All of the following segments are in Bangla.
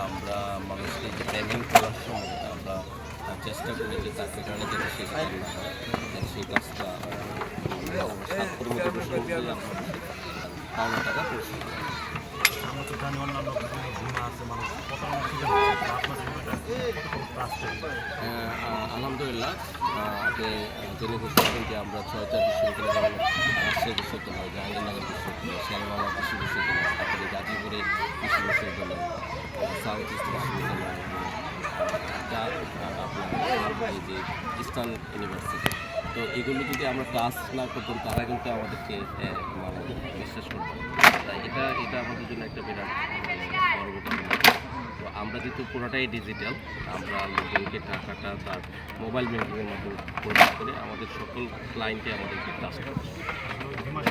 আমরা মানুষকে যে পেমেন্ট করার সময় আমরা চেষ্টা করি যে তার পেটার্নে যাতে সেই কাজ না হয়, সেই কাজটা স্বাক্ষর মতো বসে আমরা পাওনা টাকা পরিশোধ করি। আমরা তো জানি অন্যান্য বিমা আছে, মানুষ আলহামদুলিল্লাহ আপনি জেনে খুশি হবেন যে আমরা ৬টা বিশ্ববিদ্যালয়, যেমন রাজশাহী বিশ্ববিদ্যালয়, জাহাঙ্গীরনগর বিশ্ববিদ্যালয়, শেরেবাংলা কৃষি বিশ্ববিদ্যালয়, তারপরে গাজীপুরে কৃষি বিশ্ববিদ্যালয়, সাউথ ইস্ট বিশ্ববিদ্যালয়, আপনার এই যে ইস্টার্ন ইউনিভার্সিটি, তো এগুলো যদি আমরা ক্লাস না করতাম তারা কিন্তু আমাদেরকে মানে বিশ্বাস করতাম। তাই এটা আমাদের জন্য একটা বিরাট পরবর্তী। তো আমরা যেহেতু পুরোটাই ডিজিটাল, আমরা লোকজনকে টাকাটা তার মোবাইল ব্যাঙ্কিংয়ের মাধ্যমে প্রদান করে আমাদের সকল ক্লায়েন্টে আমাদেরকে ট্রাস্ট করে। বিমা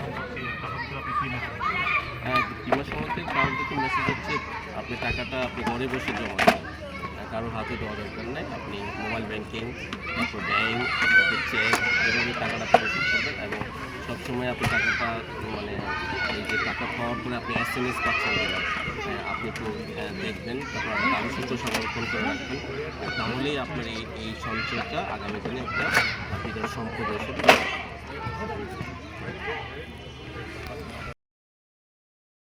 সম্পর্কে কারণ থেকে মেসেজ হচ্ছে আপনি টাকাটা আপনি ঘরে বসে জমা দেবেন, কারোর হাতে দেওয়া দরকার নেই। আপনি মোবাইল ব্যাঙ্কিং, তারপর ব্যাংক, তারপর চেক, এভাবে টাকাটা পরিশোধ করবেন এবং সবসময় আপনি টাকাটা মানে এই যে টাকা পাওয়ার পরে আপনি SMS পাচ্ছেন কিনা আপনি একটু দেখবেন, তারপর আপনি কাগজপত্র সংরক্ষণ করে রাখবেন। তাহলেই আপনার এই সঞ্চয়টা আগামী দিনে একটা আপনি সম্পদ হিসেবে